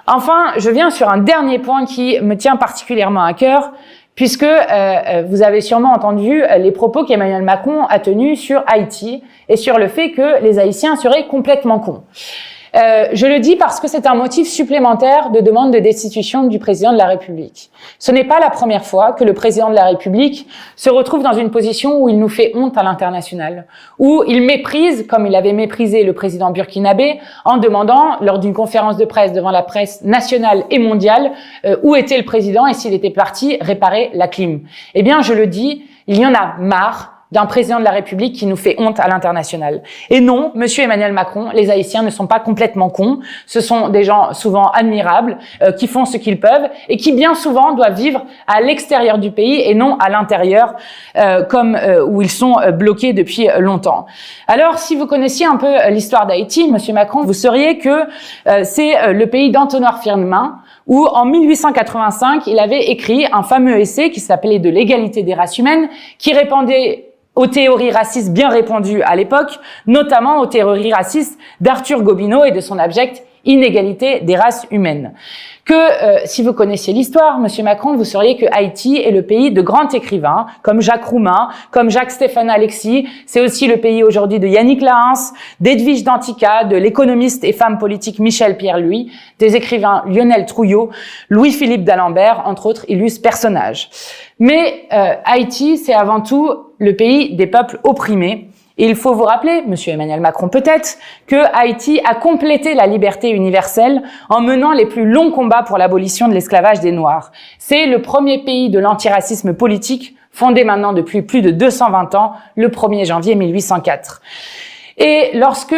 Enfin, je viens sur un dernier point qui me tient particulièrement à cœur, puisque vous avez sûrement entendu les propos qu'Emmanuel Macron a tenus sur Haïti et sur le fait que les Haïtiens seraient complètement cons. Je le dis parce que c'est un motif supplémentaire de demande de destitution du président de la République. Ce n'est pas la première fois que le président de la République se retrouve dans une position où il nous fait honte à l'international, où il méprise, comme il avait méprisé le président burkinabé, en demandant, lors d'une conférence de presse devant la presse nationale et mondiale, où était le président et s'il était parti réparer la clim. Eh bien, je le dis, il y en a marre d'un président de la République qui nous fait honte à l'international. Et non, monsieur Emmanuel Macron, les Haïtiens ne sont pas complètement cons. Ce sont des gens souvent admirables, qui font ce qu'ils peuvent et qui bien souvent doivent vivre à l'extérieur du pays et non à l'intérieur, où ils sont bloqués depuis longtemps. Alors, si vous connaissiez un peu l'histoire d'Haïti, monsieur Macron, vous sauriez que c'est le pays d'Antoine Firmin, où en 1885, il avait écrit un fameux essai qui s'appelait « De l'égalité des races humaines », qui répondait aux théories racistes bien répandues à l'époque, notamment aux théories racistes d'Arthur Gobineau et de son abject « Inégalité des races humaines ». Si vous connaissiez l'histoire, monsieur Macron, vous sauriez que Haïti est le pays de grands écrivains, comme Jacques Roumain, comme Jacques-Stéphane Alexis. C'est aussi le pays aujourd'hui de Yannick Lahens, d'Edwige Danticat, de l'économiste et femme politique Michel Pierre-Louis, des écrivains Lionel Trouillot, Louis-Philippe d'Alembert, entre autres illustres personnages. Mais Haïti, c'est avant tout le pays des peuples opprimés. Et il faut vous rappeler, monsieur Emmanuel Macron peut-être, que Haïti a complété la liberté universelle en menant les plus longs combats pour l'abolition de l'esclavage des Noirs. C'est le premier pays de l'antiracisme politique, fondé maintenant depuis plus de 220 ans, le 1er janvier 1804. Et lorsque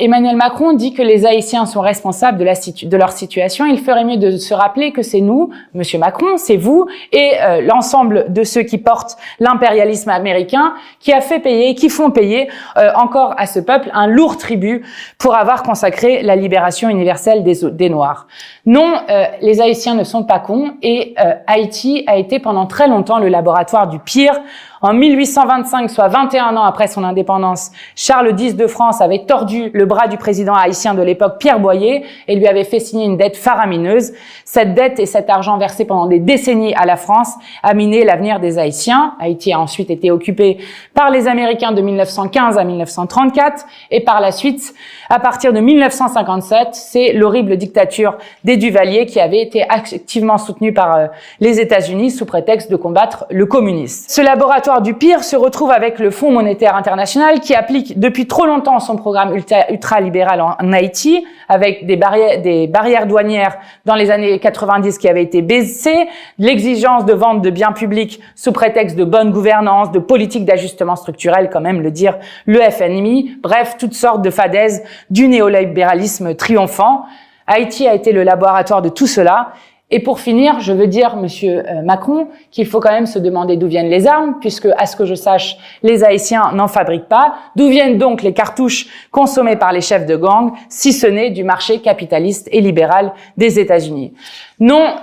Emmanuel Macron dit que les Haïtiens sont responsables de leur situation, il ferait mieux de se rappeler que c'est nous, monsieur Macron, c'est vous et l'ensemble de ceux qui portent l'impérialisme américain qui a fait payer, qui font payer encore à ce peuple un lourd tribut pour avoir consacré la libération universelle des Noirs. Non, les Haïtiens ne sont pas cons et Haïti a été pendant très longtemps le laboratoire du pire. En 1825, soit 21 ans après son indépendance, Charles X de France avait tordu le bras du président haïtien de l'époque, Pierre Boyer, et lui avait fait signer une dette faramineuse. Cette dette et cet argent versé pendant des décennies à la France a miné l'avenir des Haïtiens. Haïti a ensuite été occupé par les Américains de 1915 à 1934, et par la suite, à partir de 1957, c'est l'horrible dictature des Duvalier qui avait été activement soutenue par les États-Unis sous prétexte de combattre le communisme. Ce laboratoire du pire se retrouve avec le Fonds monétaire international qui applique depuis trop longtemps son programme ultralibéral en Haïti, avec des barrières douanières dans les années 90 qui avaient été baissées, l'exigence de vente de biens publics sous prétexte de bonne gouvernance, de politique d'ajustement structurel, quand même le dire le FMI, bref, toutes sortes de fadaises du néolibéralisme triomphant. Haïti a été le laboratoire de tout cela. Et pour finir, je veux dire, monsieur Macron, qu'il faut quand même se demander d'où viennent les armes, puisque, à ce que je sache, les Haïtiens n'en fabriquent pas. D'où viennent donc les cartouches consommées par les chefs de gang, si ce n'est du marché capitaliste et libéral des États-Unis? Non,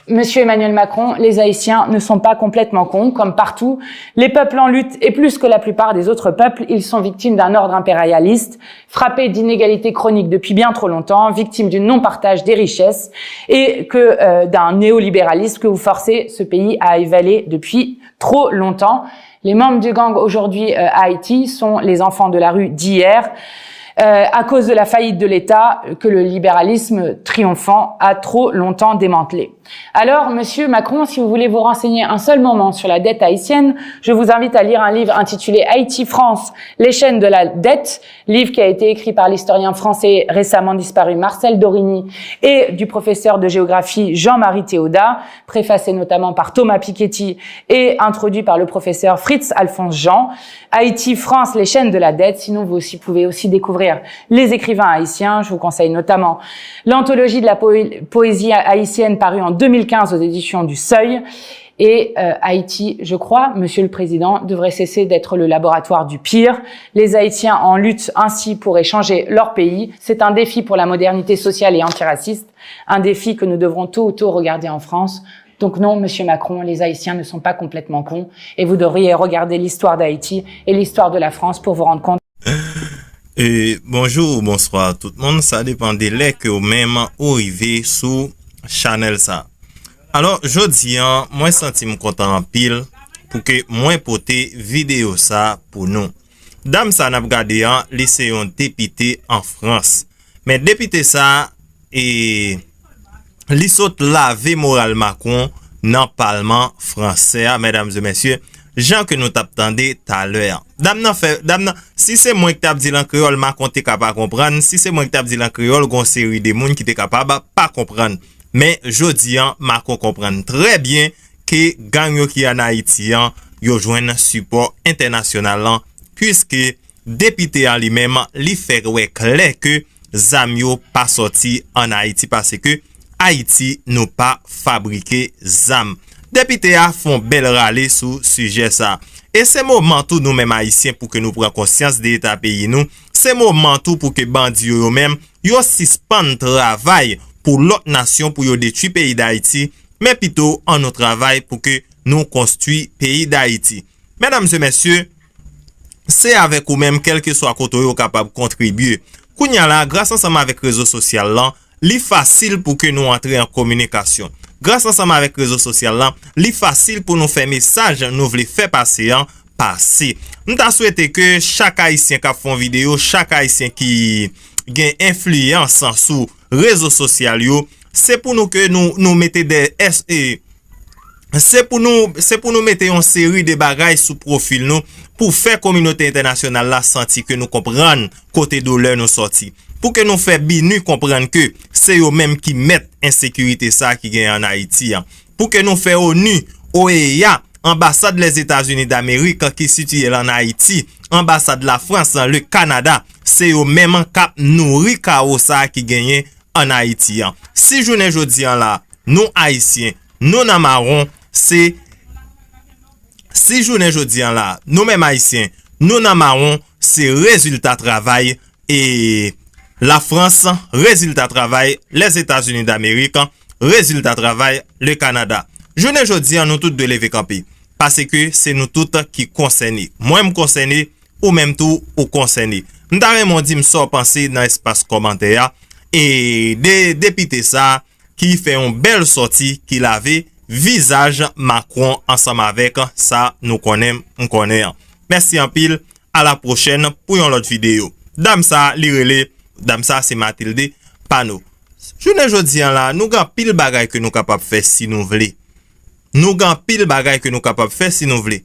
monsieur Emmanuel Macron, les Haïtiens ne sont pas complètement cons, comme partout. Les peuples en lutte, et plus que la plupart des autres peuples, ils sont victimes d'un ordre impérialiste, frappés d'inégalités chroniques depuis bien trop longtemps, victimes du non-partage des richesses, et d'un néolibéralisme que vous forcez ce pays à avaler depuis trop longtemps. Les membres du gang aujourd'hui à Haïti sont les enfants de la rue d'hier, à cause de la faillite de l'État que le libéralisme triomphant a trop longtemps démantelé. Alors, monsieur Macron, si vous voulez vous renseigner un seul moment sur la dette haïtienne, je vous invite à lire un livre intitulé Haïti-France, les chaînes de la dette, livre qui a été écrit par l'historien français récemment disparu Marcel Dorigny et du professeur de géographie Jean-Marie Théodat, préfacé notamment par Thomas Piketty et introduit par le professeur Fritz-Alphonse Jean. Haïti-France, les chaînes de la dette. Sinon, vous pouvez aussi découvrir les écrivains haïtiens. Je vous conseille notamment l'anthologie de la poésie haïtienne parue en 2015 aux éditions du Seuil. Et Haïti, je crois, monsieur le président, devrait cesser d'être le laboratoire du pire. Les Haïtiens en luttent ainsi pour échanger leur pays. C'est un défi pour la modernité sociale et antiraciste, un défi que nous devrons tôt ou tôt regarder en France. Donc non, monsieur Macron, les Haïtiens ne sont pas complètement cons et vous devriez regarder l'histoire d'Haïti et l'histoire de la France pour vous rendre compte. Bonjour, bonsoir tout le monde. Ça dépend des lèvres que vous même arrivé sur channel ça. Alors, jodi an, moi senti me content en pile pour que moi poter vidéo ça pour nous. Dame ça n'a regardé an, lycée un député en France. Mais député ça et li saute laver moral Macron dans parlement français, mesdames et messieurs. Gens que nous t'attendez tout à l'heure. Dame si c'est moi qui t'ai dit en créole, Macron t'es capable de comprendre. Si c'est moi qui t'ai dit en créole, gon série de monde qui t'es capable pas comprendre. Mais jodi an, Macron comprend très bien que gang qui en Haïti yo joine support international puisque député en lui-même li fait ouais clair que zam yo pas sorti en Haïti parce que Haïti n'a pas fabriqué zam. Député a font bel râler sur sujet ça. Et c'est moment tout nous mêmes haïtiens pour que nous prenions conscience de l'état pays nous. C'est moment tout pour que bandits yo même yo suspend travail pour l'autre nation pour yo détruire pays d'Haïti, mais plutôt en notre travail pour que nous construisons pays d'Haïti. Mesdames et messieurs, c'est avec ou même quel que soit côté yo capable de contribuer. Kounya la grâce ensemble avec réseaux sociaux là, li facile pour que nous entrions en communication. Grâce ensemble avec réseaux sociaux là, li facile pour nous faire message, nous voulons faire passer passer. Nous t'a souhaité que chaque haïtien qui fait une vidéo, chaque haïtien qui gagne influence sur réseaux sociaux, c'est pour nous que nous mettons des SE. C'est pour nous mettre une série de bagages sous profil nous pour faire communauté internationale la sentir que nous comprenons côté douleur nous sorti. Pour que nous faire binu comprendre que c'est eux même qui mettent insécurité ça qui gagne en Haïti. Pour que nous faire ONU, OEA, ambassade des États-Unis d'Amérique qui situe en Haïti, ambassade de la France, le Canada, c'est eux même qui nourri chaos ça qui gagne en Haïti. Si journée jodi là, nous haïtiens, nous n'amarons c'est si journée jodi là, nous mêmes haïtiens, nous n'amarons c'est résultat travail et la France, résultat travail, les États-Unis d'Amérique, résultat travail, le Canada. Journée jodi nous tous de lever camper parce que c'est nous tous qui concernés. Moi me concerné ou même tout ou concerné. M'tare mon dit m'sort penser dans espace commentaire et des députés ça qui fait une belle sortie qui l'avait visage Macron ensemble avec ça nous connaissons on connaît. Merci en pile, à la prochaine pour une autre vidéo. Dame ça lirele, dame ça c'est Mathilde Pano. Journée jodi là, nous gant pile bagay que nous capable faire si nous voulons. Nous gant pile bagay que nous capable faire si nous voulons.